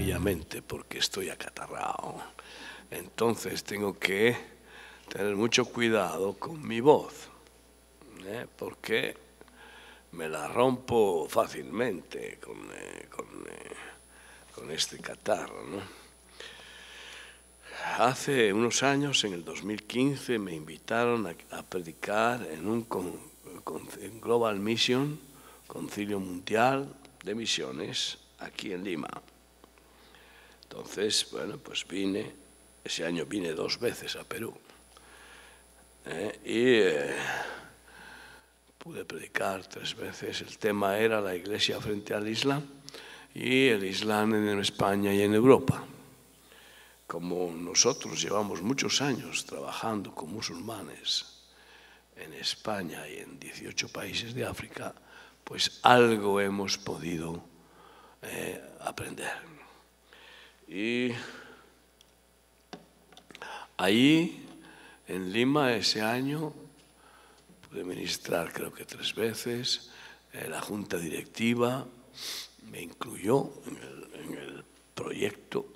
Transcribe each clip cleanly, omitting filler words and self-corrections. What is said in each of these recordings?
sencillamente porque estoy acatarrado. Entonces tengo que tener mucho cuidado con mi voz, porque me la rompo fácilmente con este catarro, ¿no? Hace unos años, en el 2015, me invitaron a predicar en un Global Mission, Concilio Mundial de Misiones, aquí en Lima. Entonces, bueno, pues ese año vine 2 veces a Perú. Pude predicar 3 veces. El tema era la Iglesia frente al Islam y el Islam en España y en Europa. Como nosotros llevamos muchos años trabajando con musulmanes en España y en 18 países de África, pues algo hemos podido aprender. Y ahí, en Lima, ese año, pude ministrar creo que 3 veces. La junta directiva me incluyó en el proyecto.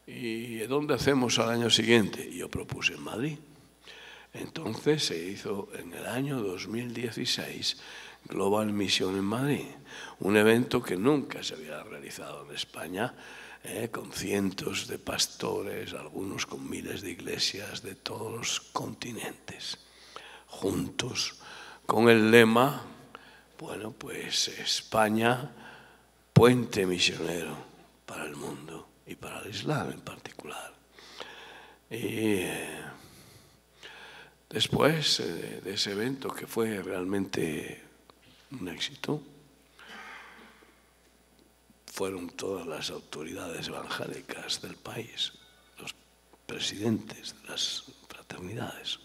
¿Y dónde hacemos al año siguiente? Yo propuse en Madrid. Entonces se hizo en el año 2016 Global Mission en Madrid, un evento que nunca se había realizado en España, con cientos de pastores, algunos con miles de iglesias de todos los continentes, juntos con el lema, bueno, pues España, puente misionero para el mundo y para el Islam en particular. Y después de ese evento, que fue realmente un éxito, fueron todas las autoridades evangélicas del país, los presidentes de las fraternidades.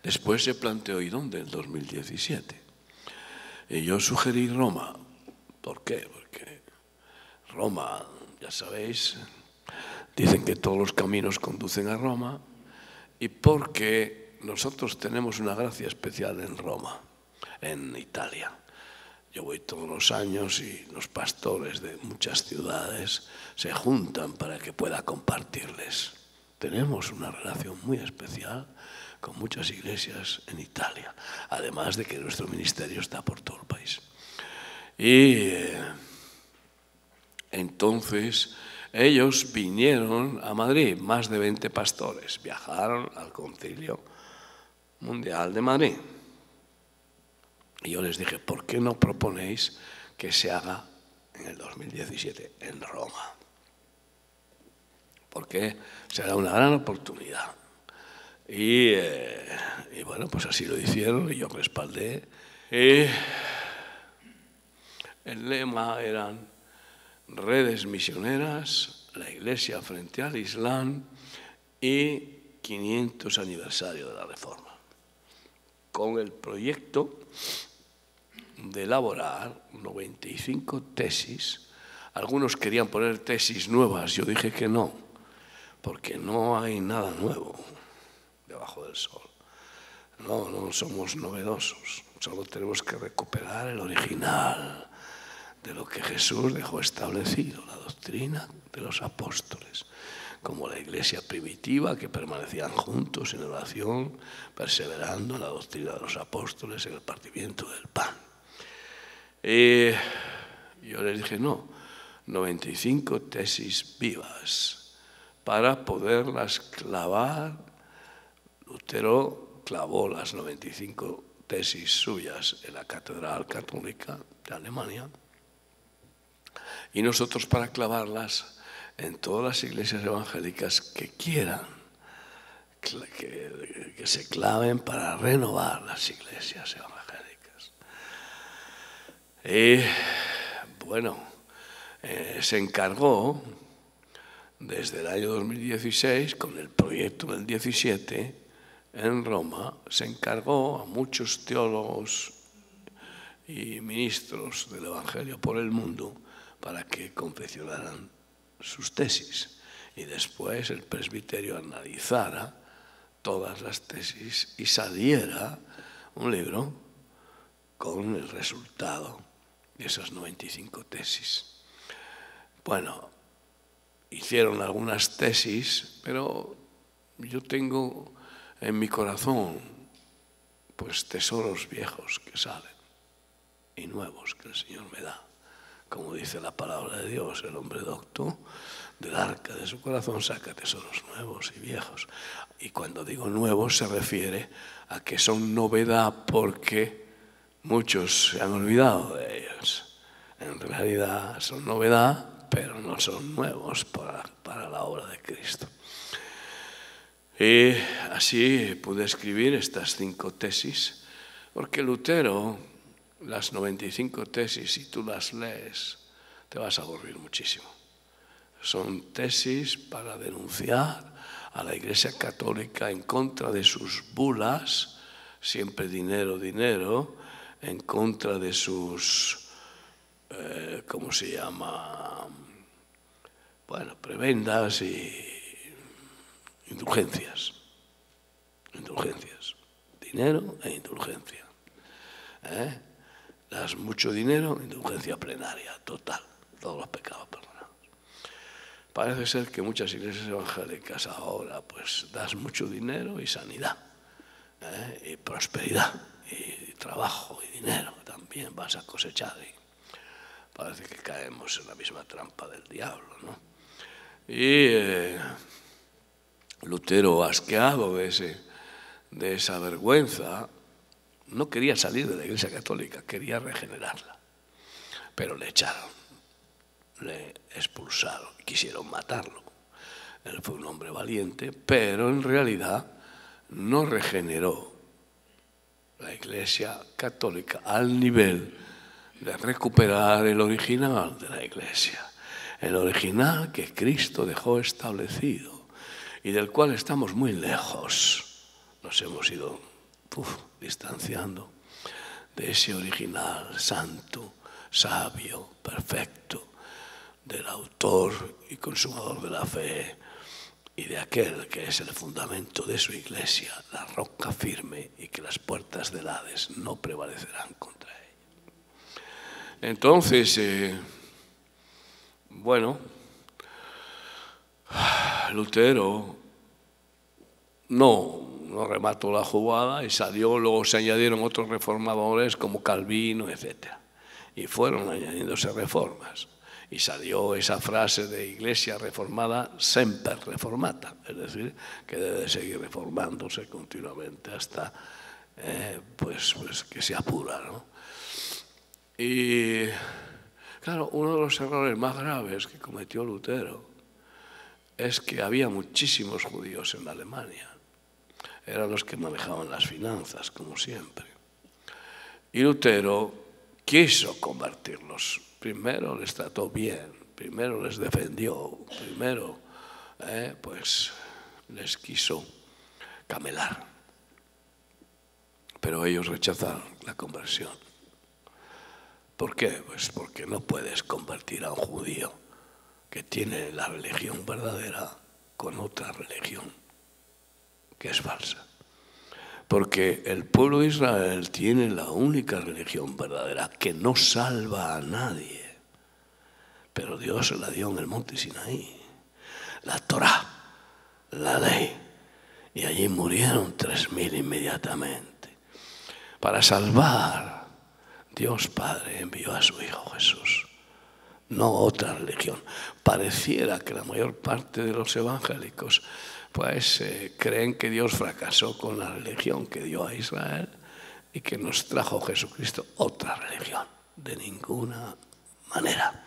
Después se planteó, ¿y dónde? El 2017. Y yo sugerí Roma. ¿Por qué? Porque Roma, ya sabéis, dicen que todos los caminos conducen a Roma, y porque nosotros tenemos una gracia especial en Roma, en Italia. Yo voy todos los años y los pastores de muchas ciudades se juntan para que pueda compartirles. Tenemos una relación muy especial con muchas iglesias en Italia, además de que nuestro ministerio está por todo el país. Y entonces ellos vinieron a Madrid, más de 20 pastores, viajaron al Concilio Mundial de Madrid. Y yo les dije, ¿por qué no proponéis que se haga en el 2017 en Roma? Porque será una gran oportunidad. Y bueno, pues así lo hicieron y yo respaldé. Y el lema eran redes misioneras, la Iglesia frente al Islam y 500 aniversario de la Reforma. Con el proyecto de elaborar 95 tesis. Algunos querían poner tesis nuevas, yo dije que no, porque no hay nada nuevo debajo del sol. No somos novedosos, solo tenemos que recuperar el original de lo que Jesús dejó establecido, la doctrina de los apóstoles, como la iglesia primitiva, que permanecían juntos en oración, perseverando en la doctrina de los apóstoles, en el partimiento del pan. Y yo les dije, no, 95 tesis vivas para poderlas clavar. Lutero clavó las 95 tesis suyas en la Catedral Católica de Alemania, y nosotros para clavarlas en todas las iglesias evangélicas que quieran, que se claven para renovar las iglesias evangélicas. Y bueno, se encargó desde el año 2016, con el proyecto del 17, en Roma, se encargó a muchos teólogos y ministros del Evangelio por el mundo para que confeccionaran sus tesis. Y después el presbiterio analizara todas las tesis y saliera un libro con el resultado de esas 95 tesis. Bueno, hicieron algunas tesis, pero yo tengo en mi corazón pues tesoros viejos que salen y nuevos que el Señor me da. Como dice la palabra de Dios, el hombre docto del arca de su corazón saca tesoros nuevos y viejos. Y cuando digo nuevos se refiere a que son novedad porque muchos se han olvidado de ellos. En realidad son novedad, pero no son nuevos para la obra de Cristo. Y así pude escribir estas 5 tesis, porque Lutero, las 95 tesis, si tú las lees, te vas a aburrir muchísimo. Son tesis para denunciar a la Iglesia Católica en contra de sus bulas, siempre dinero, dinero, en contra de sus, ¿cómo se llama? Bueno, prebendas y indulgencias. Indulgencias. Dinero e indulgencia. Das mucho dinero, indulgencia plenaria, total. Todos los pecados perdonados. Parece ser que muchas iglesias evangélicas ahora pues das mucho dinero y sanidad, y prosperidad, y trabajo y dinero. También vas a cosechar y parece que caemos en la misma trampa del diablo, ¿no? Y Lutero, asqueado de esa vergüenza, no quería salir de la Iglesia Católica, quería regenerarla. Pero le echaron, le expulsaron, quisieron matarlo. Él fue un hombre valiente, pero en realidad no regeneró la Iglesia Católica al nivel de recuperar el original de la Iglesia. El original que Cristo dejó establecido y del cual estamos muy lejos. Nos hemos ido distanciando de ese original santo, sabio, perfecto, del autor y consumador de la fe y de aquel que es el fundamento de su iglesia, la roca firme y que las puertas del Hades no prevalecerán contra ella. Entonces, bueno, Lutero no remató la jugada y salió, luego se añadieron otros reformadores como Calvino, etc. Y fueron añadiéndose reformas. Y salió esa frase de iglesia reformada, semper reformata, es decir, que debe seguir reformándose continuamente hasta pues que se apura, ¿no? Y claro, uno de los errores más graves que cometió Lutero es que había muchísimos judíos en Alemania. Eran los que manejaban las finanzas, como siempre. Y Lutero quiso convertirlos. Primero les trató bien, primero les defendió, primero pues les quiso camelar. Pero ellos rechazaron la conversión. ¿Por qué? Pues porque no puedes convertir a un judío que tiene la religión verdadera con otra religión que es falsa. Porque el pueblo de Israel tiene la única religión verdadera que no salva a nadie. Pero Dios se la dio en el monte Sinaí, la Torá, la ley. Y allí murieron 3.000 inmediatamente. Para salvar, Dios Padre envió a su Hijo Jesús. No otra religión. Pareciera que la mayor parte de los evangélicos pues creen que Dios fracasó con la religión que dio a Israel y que nos trajo Jesucristo otra religión. De ninguna manera.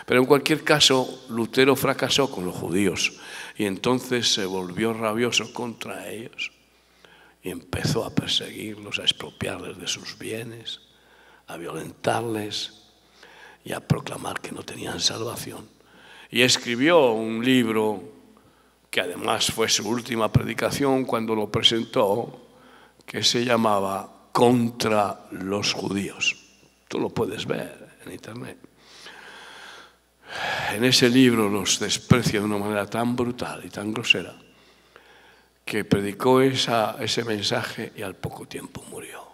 Pero en cualquier caso, Lutero fracasó con los judíos y entonces se volvió rabioso contra ellos y empezó a perseguirlos, a expropiarles de sus bienes, a violentarles y a proclamar que no tenían salvación. Y escribió un libro que además fue su última predicación cuando lo presentó, que se llamaba Contra los judíos. Tú lo puedes ver en internet. En ese libro los desprecia de una manera tan brutal y tan grosera que predicó ese mensaje y al poco tiempo murió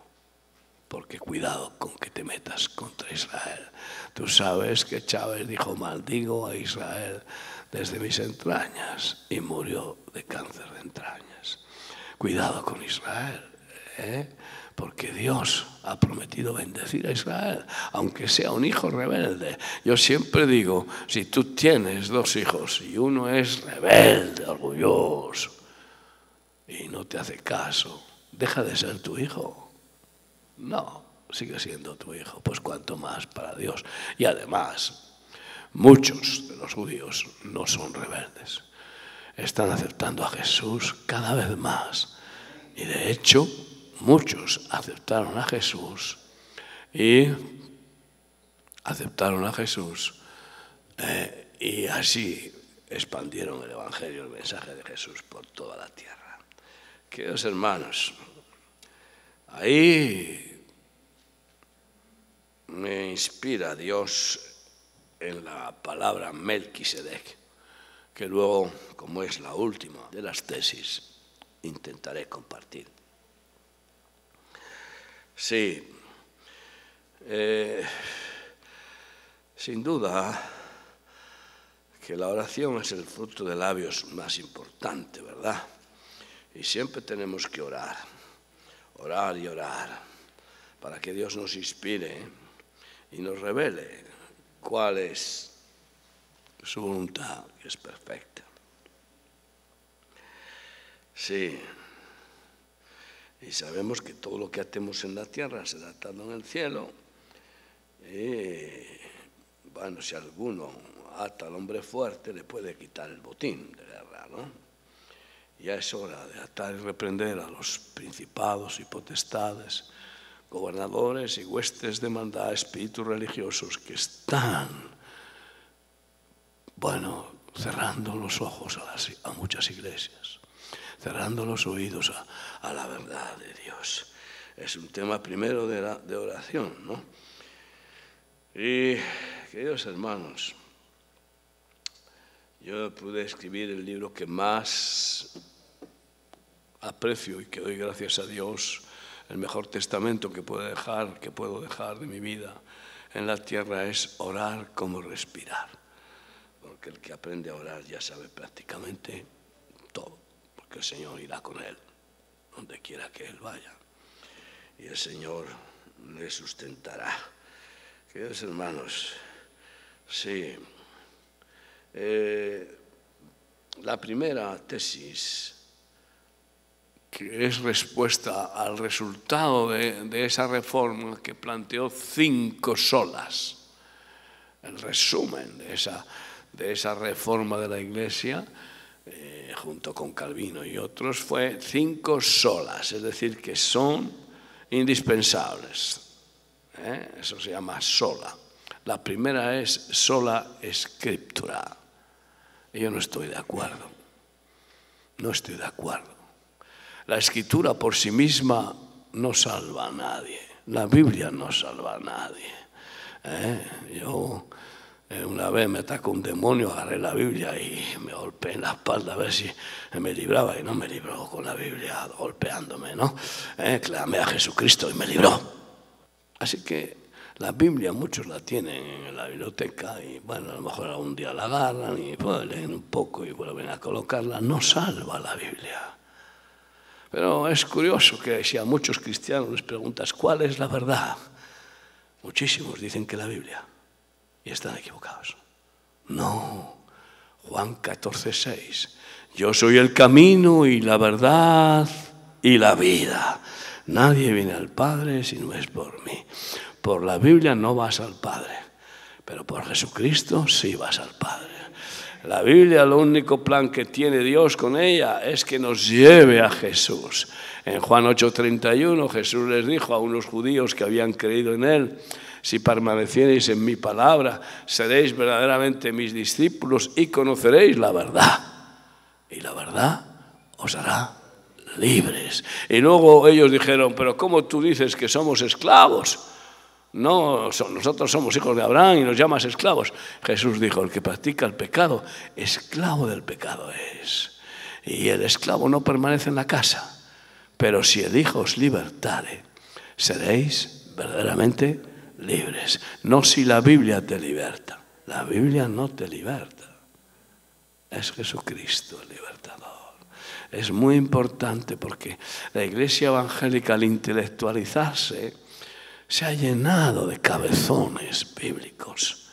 porque cuidado con que te metas contra Israel. Tú sabes que Chávez dijo: maldigo a Israel desde mis entrañas, y murió de cáncer de entrañas. Cuidado con Israel, porque Dios ha prometido bendecir a Israel, aunque sea un hijo rebelde. Yo siempre digo, si tú tienes 2 hijos y uno es rebelde, orgulloso, y no te hace caso, deja de ser tu hijo. No, sigue siendo tu hijo, pues cuanto más para Dios. Y además, muchos de los judíos no son rebeldes. Están aceptando a Jesús cada vez más. Y de hecho, muchos aceptaron a Jesús y así expandieron el Evangelio, el mensaje de Jesús por toda la tierra. Queridos hermanos, ahí me inspira Dios en la palabra Melquisedec, que luego, como es la última de las tesis, intentaré compartir. Sí, sin duda que la oración es el fruto de labios más importante, ¿verdad? Y siempre tenemos que orar y orar, para que Dios nos inspire y nos revele cuál es su voluntad, que es perfecta. Sí, y sabemos que todo lo que atemos en la tierra será atado en el cielo. Y bueno, si alguno ata al hombre fuerte, le puede quitar el botín de guerra, ¿no? Ya es hora de atar y reprender a los principados y potestades, gobernadores y huestes de maldad, espíritus religiosos que están, cerrando los ojos a muchas iglesias, cerrando los oídos a la verdad de Dios. Es un tema primero de oración, ¿no? Y, queridos hermanos, yo pude escribir el libro que más aprecio y que doy gracias a Dios, el mejor testamento que puedo dejar de mi vida en la tierra, es Orar como respirar. Porque el que aprende a orar ya sabe prácticamente todo, porque el Señor irá con él, donde quiera que él vaya. Y el Señor le sustentará. Queridos hermanos, sí, la primera tesis, que es respuesta al resultado de esa reforma que planteó 5 solas, el resumen de esa reforma de la Iglesia, junto con Calvino y otros, fue 5 solas, es decir, que son indispensables. Eso se llama sola. La primera es sola scriptura. Y yo no estoy de acuerdo. No estoy de acuerdo. La escritura por sí misma no salva a nadie. La Biblia no salva a nadie. Yo una vez me atacó un demonio, agarré la Biblia y me golpeé en la espalda a ver si me libraba, y no me libró con la Biblia golpeándome, ¿no? Clamé a Jesucristo y me libró. Así que la Biblia muchos la tienen en la biblioteca y a lo mejor algún día la agarran y leen un poco y vuelven a colocarla. No salva la Biblia. Pero es curioso que si a muchos cristianos les preguntas ¿cuál es la verdad? Muchísimos dicen que la Biblia, y están equivocados. No, Juan 14:6. Yo soy el camino y la verdad y la vida. Nadie viene al Padre si no es por mí. Por la Biblia no vas al Padre, pero por Jesucristo sí vas al Padre. La Biblia, el único plan que tiene Dios con ella es que nos lleve a Jesús. En Juan 8:31 Jesús les dijo a unos judíos que habían creído en Él: si permaneciereis en mi palabra, seréis verdaderamente mis discípulos y conoceréis la verdad. Y la verdad os hará libres. Y luego ellos dijeron: pero ¿cómo tú dices que somos esclavos? No, nosotros somos hijos de Abraham y nos llamas esclavos. Jesús dijo: el que practica el pecado, esclavo del pecado es. Y el esclavo no permanece en la casa, pero si el Hijo os libertare, seréis verdaderamente libres. No si la Biblia te liberta. La Biblia no te liberta. Es Jesucristo el libertador. Es muy importante porque la Iglesia evangélica, al intelectualizarse, se ha llenado de cabezones bíblicos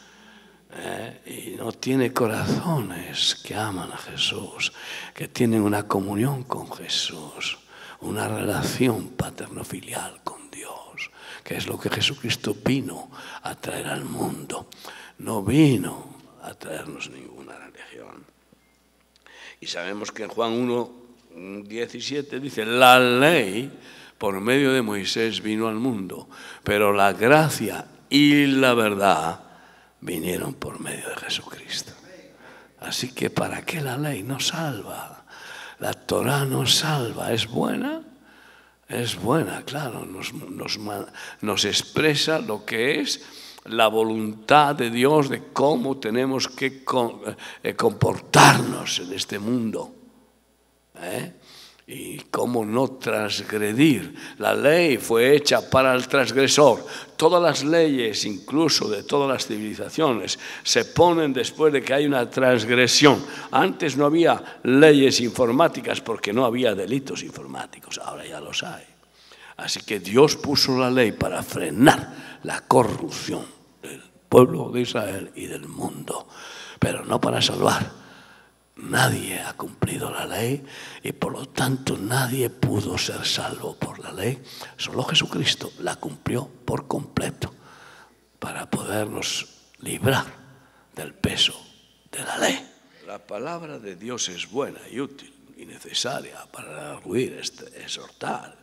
y no tiene corazones que aman a Jesús, que tienen una comunión con Jesús, una relación paterno-filial con Dios, que es lo que Jesucristo vino a traer al mundo. No vino a traernos ninguna religión. Y sabemos que en Juan 1:17 dice, la ley por medio de Moisés vino al mundo, pero la gracia y la verdad vinieron por medio de Jesucristo. Así que ¿para qué la ley? No salva. La Torá no salva. ¿Es buena? Es buena, claro. Nos expresa lo que es la voluntad de Dios de cómo tenemos que comportarnos en este mundo. Y cómo no transgredir. La ley fue hecha para el transgresor. Todas las leyes, incluso de todas las civilizaciones, se ponen después de que hay una transgresión. Antes no había leyes informáticas porque no había delitos informáticos, ahora ya los hay. Así que Dios puso la ley para frenar la corrupción del pueblo de Israel y del mundo, pero no para salvar. Nadie ha cumplido la ley y por lo tanto nadie pudo ser salvo por la ley. Solo Jesucristo la cumplió por completo para podernos librar del peso de la ley. La palabra de Dios es buena y útil y necesaria para redarguir, exhortar,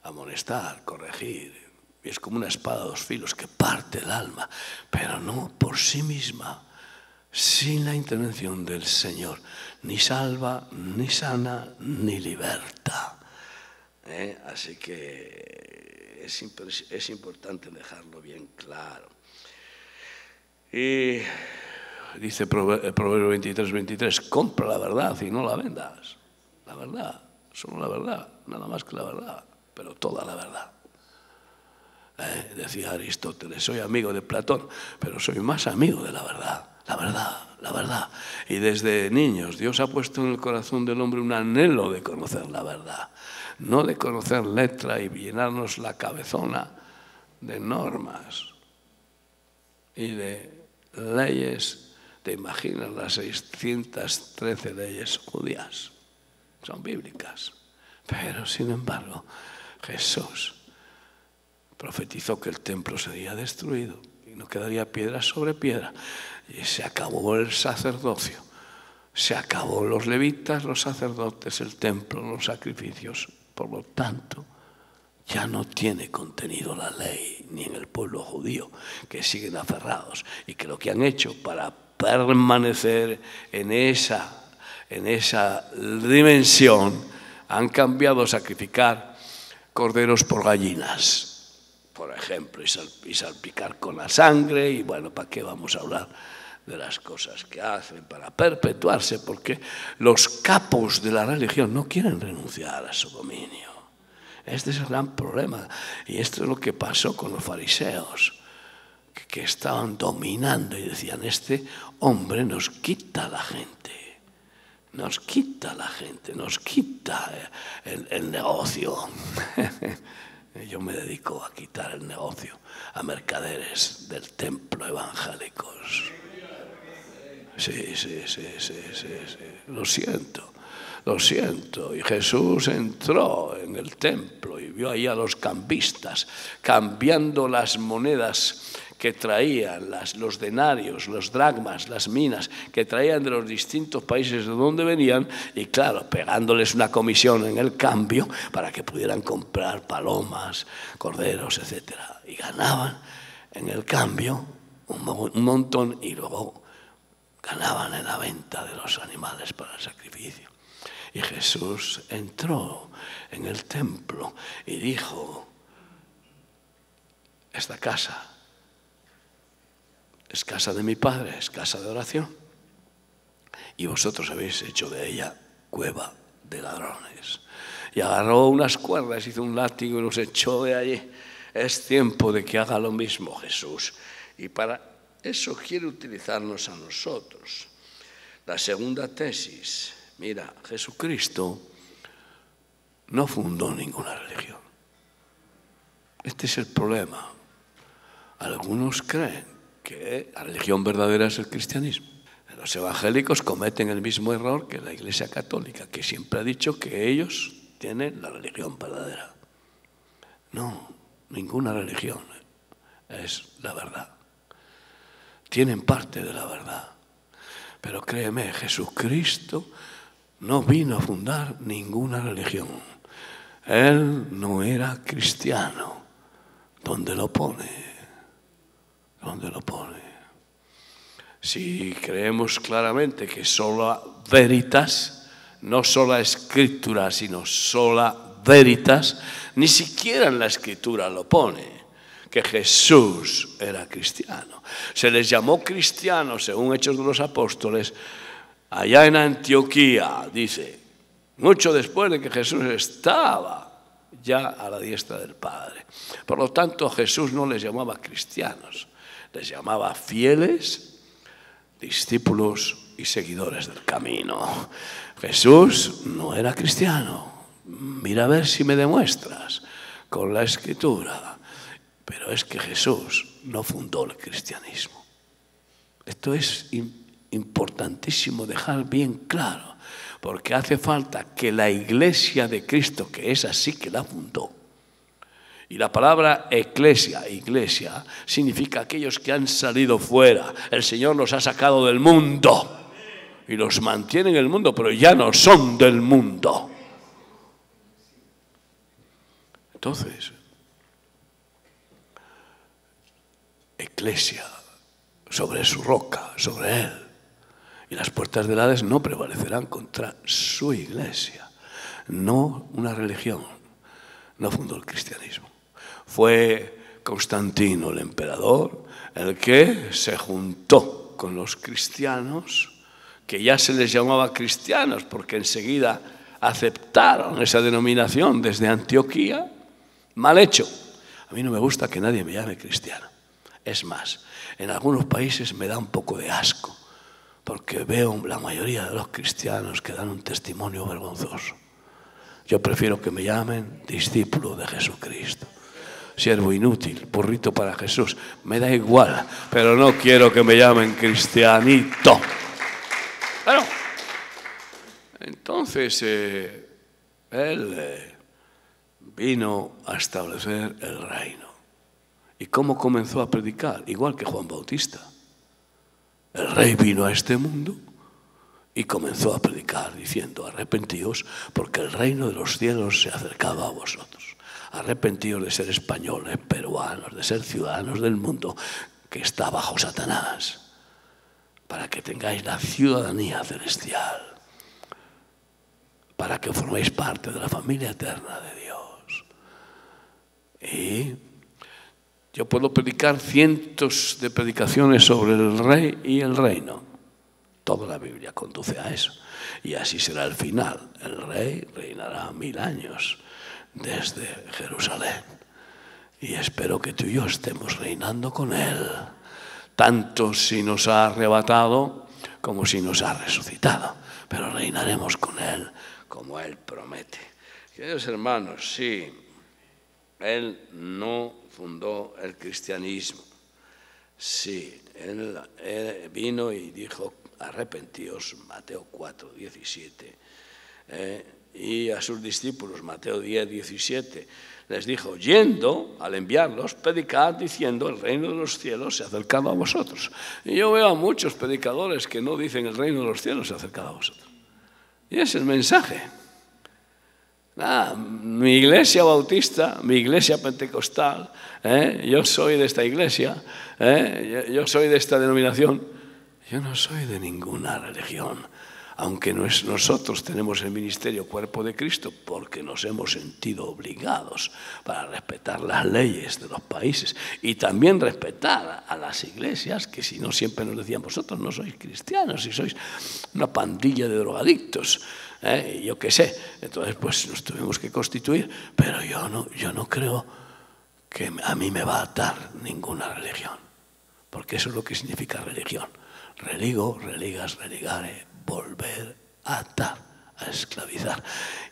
amonestar, corregir. Y es como una espada de dos filos que parte el alma, pero no por sí misma. Sin la intervención del Señor, ni salva, ni sana, ni liberta. Así que es importante dejarlo bien claro. Y dice Proverbio 23:23, compra la verdad y no la vendas. La verdad, solo la verdad, nada más que la verdad, pero toda la verdad. Decía Aristóteles, soy amigo de Platón, pero soy más amigo de la verdad. La verdad, la verdad. Y desde niños Dios ha puesto en el corazón del hombre un anhelo de conocer la verdad, no de conocer letra y llenarnos la cabezona de normas y de leyes. Te imaginas las 613 leyes judías, son bíblicas, pero sin embargo Jesús profetizó que el templo sería destruido y no quedaría piedra sobre piedra. Y se acabó el sacerdocio, se acabó los levitas, los sacerdotes, el templo, los sacrificios. Por lo tanto, ya no tiene contenido la ley, ni en el pueblo judío, que siguen aferrados y que lo que han hecho para permanecer en esa dimensión, han cambiado a sacrificar corderos por gallinas, por ejemplo, y salpicar con la sangre, y bueno, ¿para qué vamos a hablar de las cosas que hacen para perpetuarse? Porque los capos de la religión no quieren renunciar a su dominio. Este es el gran problema, y esto es lo que pasó con los fariseos, que estaban dominando y decían, este hombre nos quita la gente, nos quita la gente, nos quita el negocio. Yo me dedico a quitar el negocio a mercaderes del templo evangélicos. Sí. Lo siento. Y Jesús entró en el templo y vio ahí a los cambistas cambiando las monedas que traían, los denarios, los dracmas, las minas que traían de los distintos países de donde venían, y claro, pegándoles una comisión en el cambio para que pudieran comprar palomas, corderos, etc. Y ganaban en el cambio un montón, y luego ganaban en la venta de los animales para el sacrificio. Y Jesús entró en el templo y dijo, esta casa es casa de mi Padre, es casa de oración, y vosotros habéis hecho de ella cueva de ladrones. Y agarró unas cuerdas, hizo un látigo y los echó de allí. Es tiempo de que haga lo mismo Jesús. Y para eso quiere utilizarnos a nosotros. La segunda tesis, mira, Jesucristo no fundó ninguna religión. Este es el problema. Algunos creen que la religión verdadera es el cristianismo. Los evangélicos cometen el mismo error que la Iglesia Católica, que siempre ha dicho que ellos tienen la religión verdadera. No, ninguna religión es la verdad. Tienen parte de la verdad. Pero créeme, Jesucristo no vino a fundar ninguna religión. Él no era cristiano. ¿Dónde lo pone? ¿Dónde lo pone? Si creemos claramente que sola veritas, no sola escritura, sino sola veritas, ni siquiera en la escritura lo pone, que Jesús era cristiano. Se les llamó cristianos, según Hechos de los Apóstoles, allá en Antioquía, dice, mucho después de que Jesús estaba ya a la diestra del Padre. Por lo tanto, Jesús no les llamaba cristianos, les llamaba fieles, discípulos y seguidores del camino. Jesús no era cristiano. Mira a ver si me demuestras con la Escritura. Pero es que Jesús no fundó el cristianismo. Esto es importantísimo dejar bien claro, porque hace falta que la Iglesia de Cristo, que es así que la fundó, y la palabra iglesia, significa aquellos que han salido fuera. El Señor los ha sacado del mundo y los mantiene en el mundo, pero ya no son del mundo. Entonces, iglesia, sobre su roca, sobre Él. Y las puertas del Hades no prevalecerán contra su iglesia. No una religión. No fundó el cristianismo. Fue Constantino, el emperador, el que se juntó con los cristianos, que ya se les llamaba cristianos, porque enseguida aceptaron esa denominación desde Antioquía. Mal hecho. A mí no me gusta que nadie me llame cristiano. Es más, en algunos países me da un poco de asco, porque veo la mayoría de los cristianos que dan un testimonio vergonzoso. Yo prefiero que me llamen discípulo de Jesucristo. Siervo inútil, burrito para Jesús, me da igual, pero no quiero que me llamen cristianito. Bueno, entonces él vino a establecer el reino. ¿Y cómo comenzó a predicar? Igual que Juan Bautista. El rey vino a este mundo y comenzó a predicar diciendo, arrepentíos porque el reino de los cielos se ha acercado a vosotros. Arrepentíos de ser españoles, peruanos, de ser ciudadanos del mundo que está bajo Satanás, para que tengáis la ciudadanía celestial, para que forméis parte de la familia eterna de Dios. Y yo puedo predicar cientos de predicaciones sobre el rey y el reino. Toda la Biblia conduce a eso. Y así será el final. El rey reinará 1000 años desde Jerusalén. Y espero que tú y yo estemos reinando con él. Tanto si nos ha arrebatado como si nos ha resucitado. Pero reinaremos con él como él promete. Queridos hermanos, sí, él no fundó el cristianismo. Sí, él vino y dijo, arrepentíos, Mateo 4, 17. Y a sus discípulos, Mateo 10, 17, les dijo, yendo, al enviarlos, predicad diciendo, el reino de los cielos se ha acercado a vosotros. Y yo veo a muchos predicadores que no dicen, el reino de los cielos se ha acercado a vosotros. Y es el mensaje. Mi iglesia bautista, mi iglesia pentecostal, yo soy de esta iglesia, yo soy de esta denominación. Yo no soy de ninguna religión, aunque nosotros tenemos el ministerio Cuerpo de Cristo porque nos hemos sentido obligados para respetar las leyes de los países y también respetar a las iglesias, que si no siempre nos decían, vosotros no sois cristianos y sois una pandilla de drogadictos. Yo qué sé, entonces pues nos tuvimos que constituir, pero yo no creo que a mí me va a atar ninguna religión, porque eso es lo que significa religión. Religo, religas, religare, volver a atar, a esclavizar.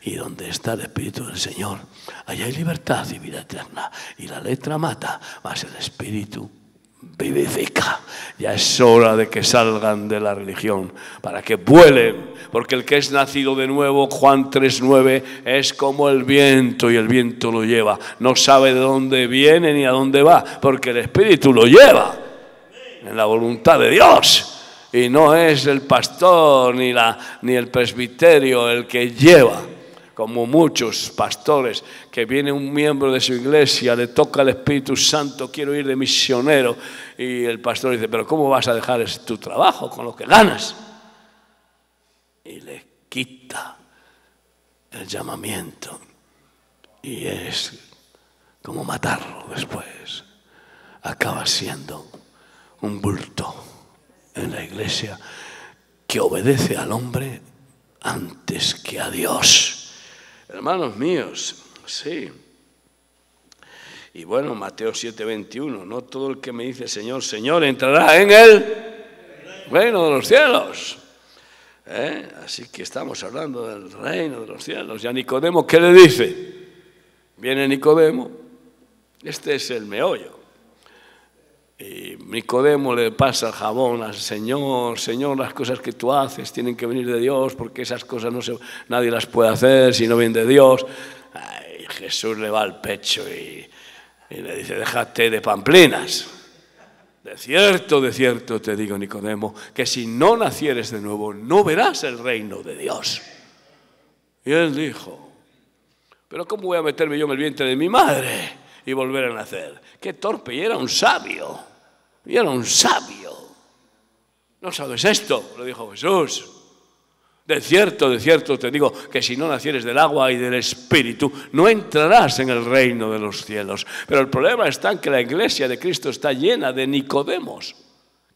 Y donde está el Espíritu del Señor, allá hay libertad y vida eterna. Y la letra mata, mas el Espíritu vivifica. Ya es hora de que salgan de la religión para que vuelen, porque el que es nacido de nuevo, Juan 3:9, es como el viento y el viento lo lleva. No sabe de dónde viene ni a dónde va, porque el Espíritu lo lleva en la voluntad de Dios. Y no es el pastor ni el presbiterio el que lleva, como muchos pastores, que viene un miembro de su iglesia, le toca el Espíritu Santo, quiero ir de misionero, y el pastor dice, pero ¿cómo vas a dejar tu trabajo con lo que ganas? Y le quita el llamamiento, y es como matarlo después. Acaba siendo un bulto en la iglesia que obedece al hombre antes que a Dios. Hermanos míos, sí. Y bueno, Mateo 7:21, no todo el que me dice Señor, Señor, entrará en el reino de los cielos. Así que estamos hablando del reino de los cielos. Y a Nicodemo, ¿qué le dice? Viene Nicodemo, este es el meollo. Y Nicodemo le pasa el jabón al Señor, Señor, las cosas que tú haces tienen que venir de Dios, porque esas cosas nadie las puede hacer si no vienen de Dios. Ay, Jesús le va al pecho y le dice, déjate de pamplinas. De cierto te digo, Nicodemo, que si no nacieres de nuevo, no verás el reino de Dios. Y él dijo, pero ¿cómo voy a meterme yo en el vientre de mi madre y volver a nacer? Qué torpe, y era un sabio. ¿No sabes esto? Lo dijo Jesús. De cierto te digo que si no nacieres del agua y del Espíritu, no entrarás en el reino de los cielos. Pero el problema está en que la iglesia de Cristo está llena de Nicodemos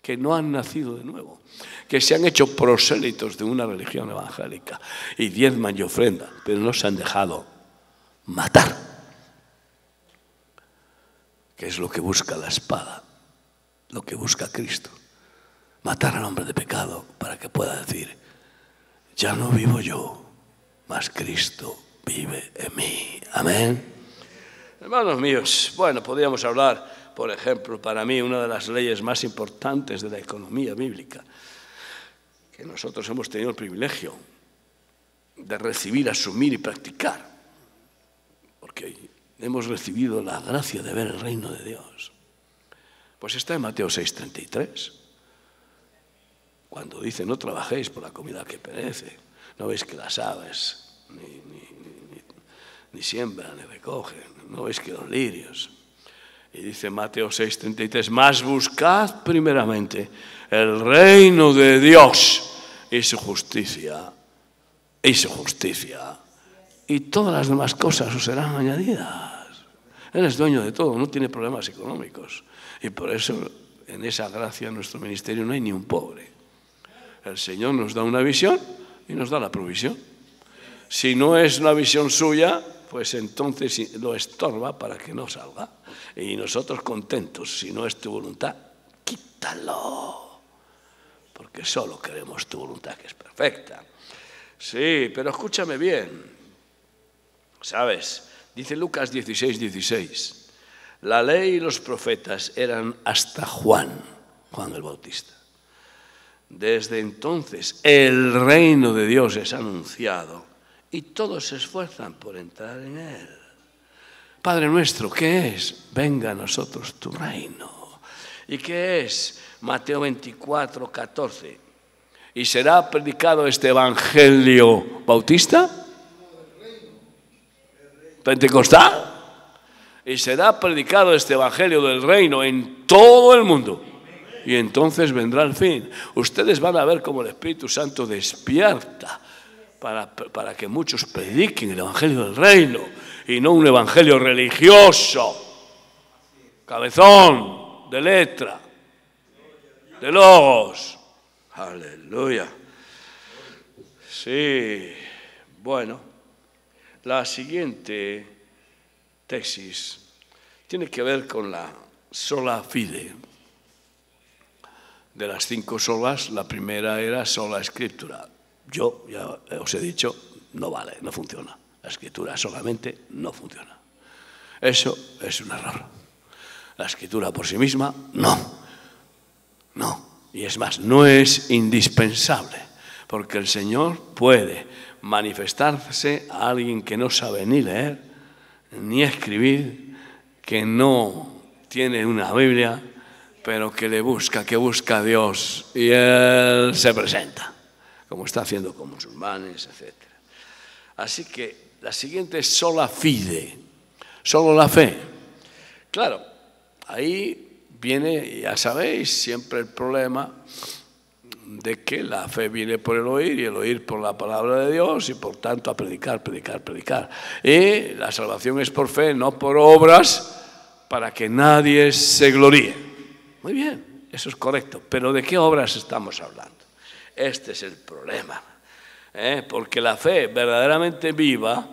que no han nacido de nuevo, que se han hecho prosélitos de una religión evangélica y diezman y ofrendan, pero no se han dejado matar, que es lo que busca la espada, lo que busca Cristo, matar al hombre de pecado para que pueda decir, ya no vivo yo, mas Cristo vive en mí. Amén. Hermanos míos, bueno, podríamos hablar, por ejemplo, para mí una de las leyes más importantes de la economía bíblica, que nosotros hemos tenido el privilegio de recibir, asumir y practicar, porque hemos recibido la gracia de ver el reino de Dios. Pues está en Mateo 6:33. Cuando dice, no trabajéis por la comida que perece, no veis que las aves ni siembran ni recogen, no veis que los lirios. Y dice Mateo 6:33, mas buscad primeramente el reino de Dios y su justicia, y todas las demás cosas os serán añadidas. Él es dueño de todo, no tiene problemas económicos. Y por eso en esa gracia en nuestro ministerio no hay ni un pobre. El Señor nos da una visión y nos da la provisión. Si no es una visión suya, pues entonces lo estorba para que no salga. Y nosotros contentos, si no es tu voluntad, quítalo. Porque solo queremos tu voluntad, que es perfecta. Sí, pero escúchame bien. ¿Sabes? Dice Lucas 16:16. La ley y los profetas eran hasta Juan el Bautista. Desde entonces el reino de Dios es anunciado y todos se esfuerzan por entrar en él. Padre nuestro, ¿qué es? Venga a nosotros tu reino. ¿Y qué es? Mateo 24:14. ¿Y será predicado este evangelio bautista? ¿Pentecostal? Y será predicado este evangelio del reino en todo el mundo. Y entonces vendrá el fin. Ustedes van a ver cómo el Espíritu Santo despierta para que muchos prediquen el evangelio del reino y no un evangelio religioso, cabezón, de letra, de logos. Aleluya. Sí, bueno, la siguiente tesis tiene que ver con la sola fide. De las 5 solas, la primera era sola escritura. Yo ya os he dicho, no vale, no funciona. La escritura solamente no funciona. Eso es un error. La escritura por sí misma, no. Y es más, no es indispensable, porque el Señor puede manifestarse a alguien que no sabe ni leer, ni escribir, que no tiene una Biblia, pero que busca a Dios, y Él se presenta, como está haciendo con musulmanes, etc. Así que la siguiente es sola fide, solo la fe. Claro, ahí viene, ya sabéis, siempre el problema de que la fe viene por el oír y el oír por la palabra de Dios y por tanto a predicar. Y la salvación es por fe, no por obras, para que nadie se gloríe. Muy bien, eso es correcto, pero ¿de qué obras estamos hablando? Este es el problema, porque la fe verdaderamente viva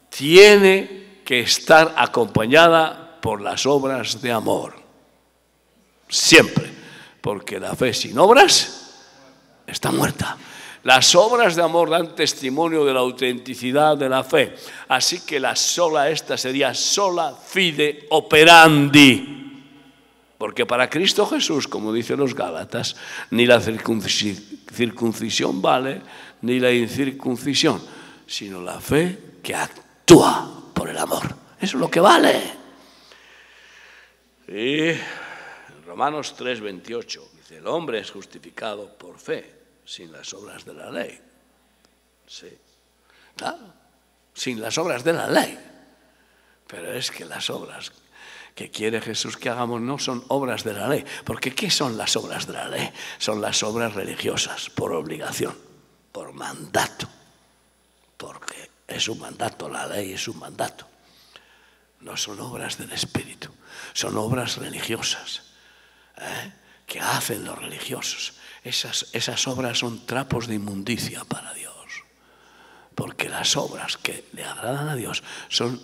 tiene que estar acompañada por las obras de amor. Siempre, porque la fe sin obras está muerta. Las obras de amor dan testimonio de la autenticidad de la fe. Así que esta sería sola fide operandi. Porque para Cristo Jesús, como dicen los Gálatas, ni la circuncisión vale, ni la incircuncisión, sino la fe que actúa por el amor. Eso es lo que vale. Y Romanos 3:28 dice, el hombre es justificado por fe, sin las obras de la ley. Sí, claro, sin las obras de la ley. Pero es que las obras que quiere Jesús que hagamos no son obras de la ley. Porque ¿qué son las obras de la ley? Son las obras religiosas, por obligación, por mandato. Porque es un mandato, la ley es un mandato. No son obras del Espíritu, son obras religiosas. Que hacen los religiosos. Esas obras son trapos de inmundicia para Dios, porque las obras que le agradan a Dios son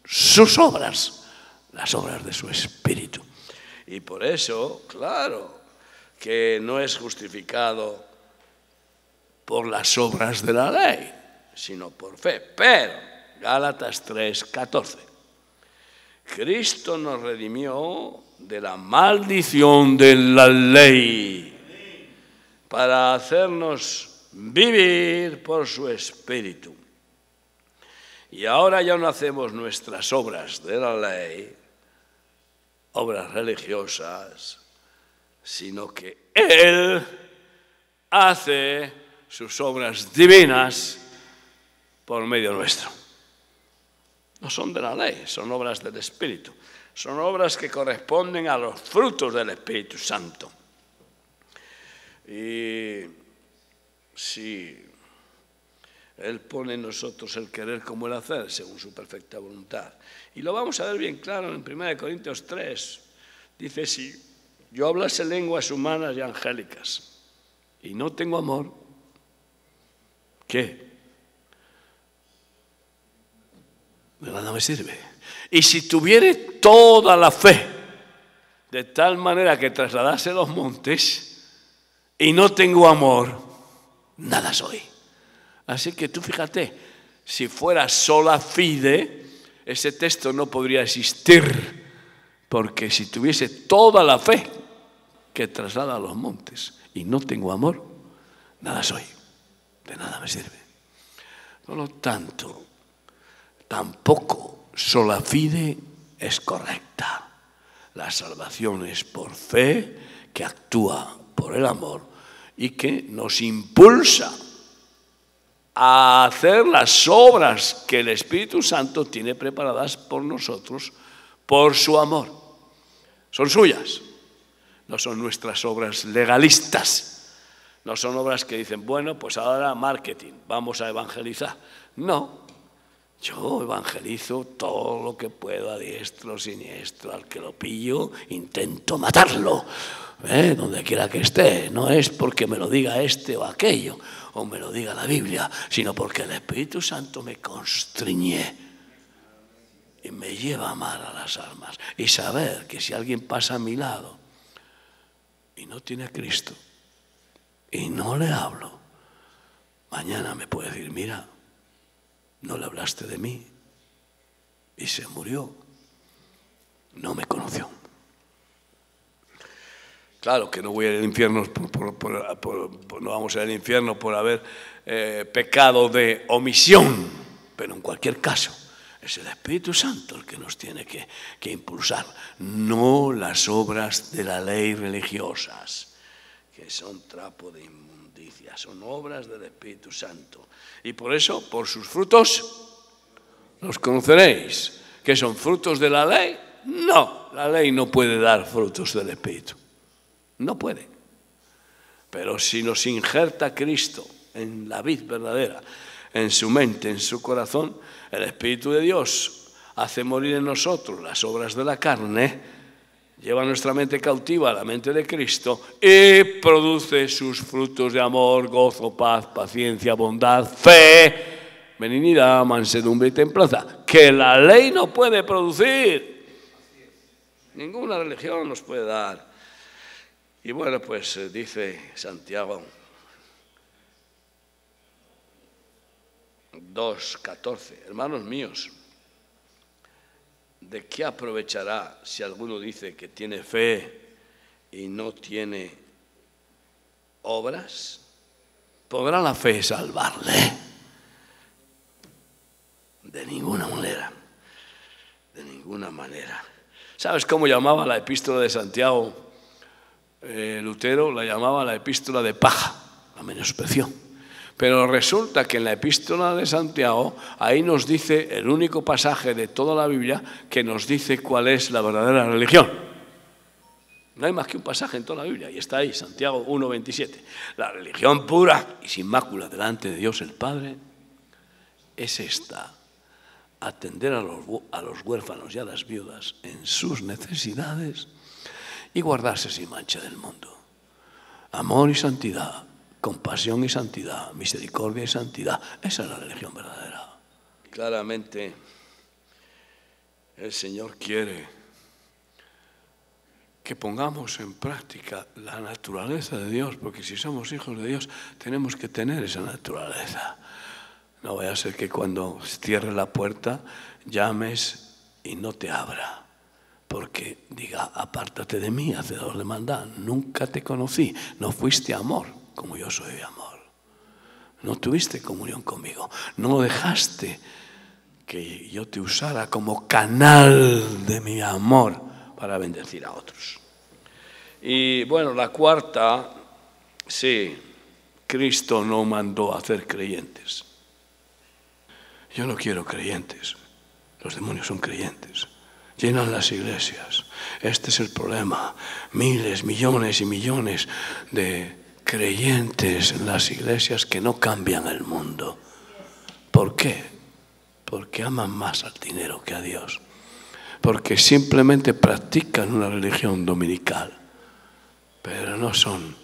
sus obras, las obras de su Espíritu. Y por eso, claro, que no es justificado por las obras de la ley, sino por fe. Pero, Gálatas 3:14, Cristo nos redimió de la maldición de la ley para hacernos vivir por su Espíritu. Y ahora ya no hacemos nuestras obras de la ley, obras religiosas, sino que Él hace sus obras divinas por medio nuestro. No son de la ley, son obras del Espíritu. Son obras que corresponden a los frutos del Espíritu Santo. Y si Él pone en nosotros el querer como el hacer, según su perfecta voluntad. Y lo vamos a ver bien claro en 1 Corintios 3. Dice, si yo hablase lenguas humanas y angélicas y no tengo amor, ¿qué? De nada me sirve. Y si tuviere toda la fe, de tal manera que trasladase los montes, y no tengo amor, nada soy. Así que tú fíjate, si fuera sola fide, ese texto no podría existir, porque si tuviese toda la fe que traslada a los montes, y no tengo amor, nada soy, de nada me sirve. Por lo tanto, tampoco sola fide es correcta. La salvación es por fe, que actúa por el amor y que nos impulsa a hacer las obras que el Espíritu Santo tiene preparadas por nosotros por su amor. Son suyas, no son nuestras obras legalistas, no son obras que dicen, bueno, pues ahora marketing, vamos a evangelizar. No. Yo evangelizo todo lo que puedo, a diestro, siniestro, al que lo pillo, intento matarlo, donde quiera que esté. No es porque me lo diga este o aquello, o me lo diga la Biblia, sino porque el Espíritu Santo me constriñe y me lleva a amar a las almas y saber que si alguien pasa a mi lado y no tiene a Cristo y no le hablo, mañana me puede decir, mira, no le hablaste de mí y se murió, no me conoció. Claro que no voy al infierno, no vamos al infierno por haber pecado de omisión, pero en cualquier caso es el Espíritu Santo el que nos tiene que impulsar, no las obras de la ley religiosas, que son trapo de inmundicia, son obras del Espíritu Santo. Y por eso, por sus frutos, los conoceréis. ¿Que son frutos de la ley? No, la ley no puede dar frutos del Espíritu. No puede. Pero si nos injerta Cristo en la vid verdadera, en su mente, en su corazón, el Espíritu de Dios hace morir en nosotros las obras de la carne, lleva nuestra mente cautiva a la mente de Cristo y produce sus frutos de amor, gozo, paz, paciencia, bondad, fe, benignidad, mansedumbre y templanza, que la ley no puede producir. Ninguna religión nos puede dar. Y bueno, pues dice Santiago 2:14, hermanos míos, ¿de qué aprovechará si alguno dice que tiene fe y no tiene obras? ¿Podrá la fe salvarle? De ninguna manera, de ninguna manera. ¿Sabes cómo llamaba la epístola de Santiago? Lutero la llamaba la epístola de paja, la menospreció. Pero resulta que en la epístola de Santiago, ahí nos dice el único pasaje de toda la Biblia que nos dice cuál es la verdadera religión. No hay más que un pasaje en toda la Biblia, y está ahí, Santiago 1:27. La religión pura y sin mácula delante de Dios el Padre es esta: atender a los huérfanos y a las viudas en sus necesidades y guardarse sin mancha del mundo. Amor y santidad, compasión y santidad, misericordia y santidad. Esa es la religión verdadera. Claramente, el Señor quiere que pongamos en práctica la naturaleza de Dios, porque si somos hijos de Dios, tenemos que tener esa naturaleza. No vaya a ser que cuando cierre la puerta, llames y no te abra, porque diga, apártate de mí, hacedor de maldad, nunca te conocí, no fuiste amor como yo soy amor, no tuviste comunión conmigo, no dejaste que yo te usara como canal de mi amor para bendecir a otros. Y bueno, la cuarta, sí, Cristo no mandó a hacer creyentes. Yo no quiero creyentes, los demonios son creyentes. Llenan las iglesias. Este es el problema. Miles, millones y millones de creyentes en las iglesias que no cambian el mundo. ¿Por qué? Porque aman más al dinero que a Dios. Porque simplemente practican una religión dominical, pero no son,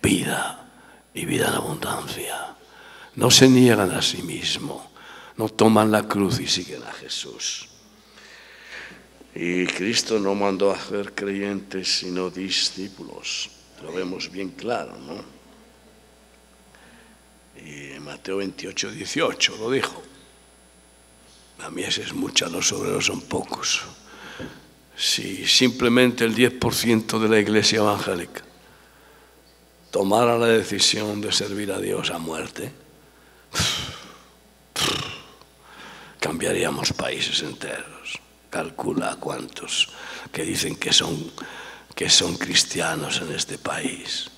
vida y vida en abundancia. No se niegan a sí mismos. No toman la cruz y siguen a Jesús. Y Cristo no mandó a hacer creyentes, sino discípulos. Lo vemos bien claro, ¿no? Y en Mateo 28:18 lo dijo. La mies es mucha, los obreros son pocos. Si simplemente el 10% de la iglesia evangélica tomara la decisión de servir a Dios a muerte, cambiaríamos países enteros. Calcula cuántos que dicen que son cristianos en este país,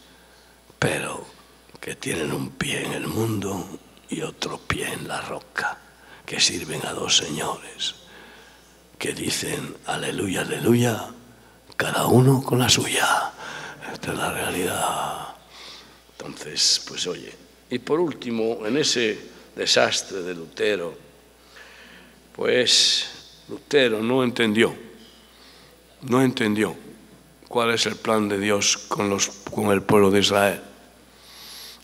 pero que tienen un pie en el mundo y otro pie en la roca, que sirven a dos señores, que dicen aleluya, aleluya, cada uno con la suya. Esta es la realidad. Entonces, pues oye, y por último, en ese desastre de Lutero, pues Lutero no entendió cuál es el plan de Dios con el pueblo de Israel.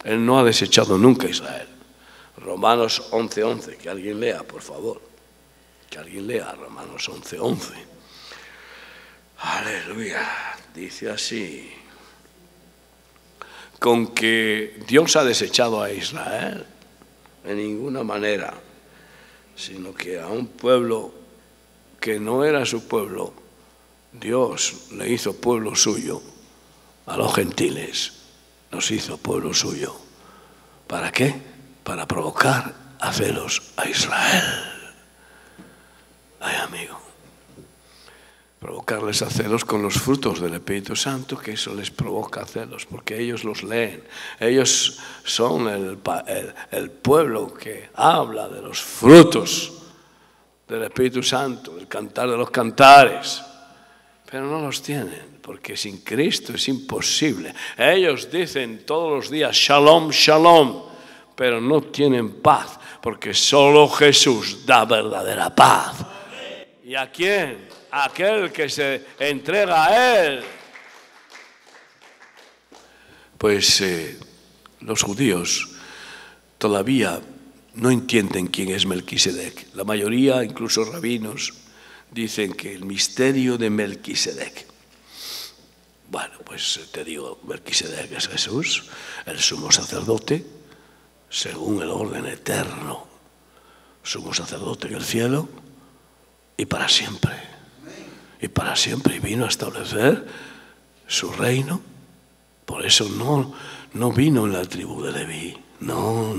Él no ha desechado nunca a Israel. Romanos 11:11, que alguien lea, por favor. Que alguien lea Romanos 11:11. Aleluya. Dice así: con que Dios ha desechado a Israel en ninguna manera, sino que a un pueblo que no era su pueblo, Dios le hizo pueblo suyo. A los gentiles nos hizo pueblo suyo. ¿Para qué? Para provocar a celos a Israel. Ay, amigo. Provocarles a celos con los frutos del Espíritu Santo, que eso les provoca celos, porque ellos los leen. Ellos son el pueblo que habla de los frutos del Espíritu Santo, el cantar de los cantares, pero no los tienen, porque sin Cristo es imposible. Ellos dicen todos los días shalom, shalom, pero no tienen paz, porque solo Jesús da verdadera paz. ¿Y a quién? A aquel que se entrega a Él. Pues los judíos todavía no entienden quién es Melquisedec. La mayoría, incluso rabinos, dicen que el misterio de Melquisedec. Bueno, pues te digo, Melquisedec es Jesús, el sumo sacerdote, según el orden eterno, sumo sacerdote en el cielo, y para siempre. Y para siempre, y vino a establecer su reino. Por eso no vino en la tribu de Leví. No.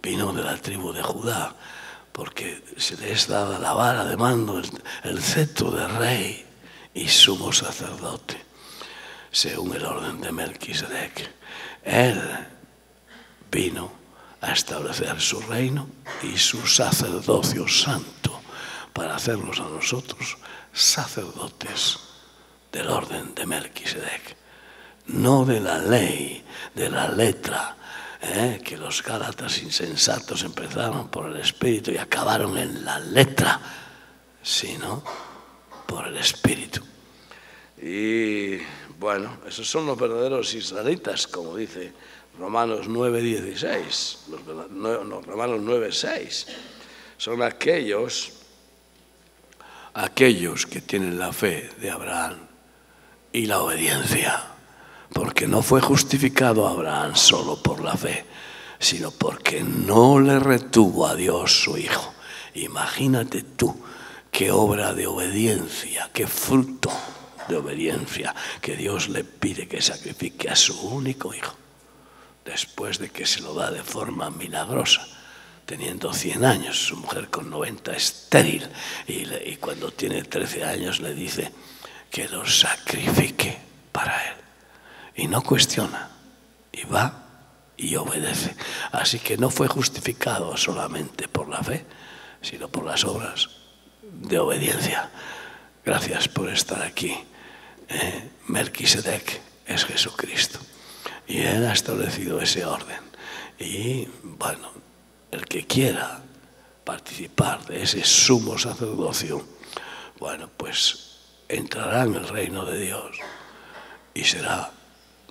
Vino de la tribu de Judá, porque se les da la vara de mando, el cetro de rey y sumo sacerdote, según el orden de Melquisedec. Él vino a establecer su reino y su sacerdocio santo, para hacernos a nosotros sacerdotes del orden de Melquisedec. No de la ley, de la letra, que los gálatas insensatos empezaron por el Espíritu y acabaron en la letra, sino por el Espíritu. Y bueno, esos son los verdaderos israelitas, como dice Romanos 9:16, Romanos 9:6. Son aquellos que tienen la fe de Abraham y la obediencia. Porque no fue justificado Abraham solo por la fe, sino porque no le retuvo a Dios su hijo. Imagínate tú qué obra de obediencia, qué fruto de obediencia, que Dios le pide que sacrifique a su único hijo, después de que se lo da de forma milagrosa, teniendo 100 años, su mujer con 90 estéril, y cuando tiene 13 años le dice que lo sacrifique para él. Y no cuestiona, y va y obedece. Así que no fue justificado solamente por la fe, sino por las obras de obediencia. Gracias por estar aquí. Melquisedec es Jesucristo, y Él ha establecido ese orden. Y bueno, el que quiera participar de ese sumo sacerdocio, bueno, pues entrará en el reino de Dios y será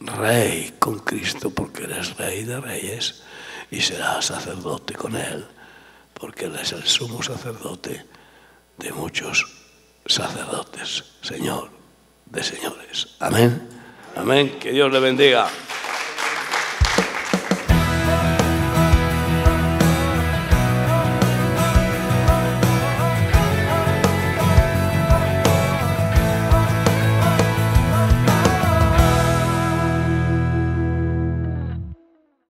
rey con Cristo, porque Él es rey de reyes, y será sacerdote con Él, porque Él es el sumo sacerdote de muchos sacerdotes, Señor de señores. Amén. Amén. Que Dios le bendiga.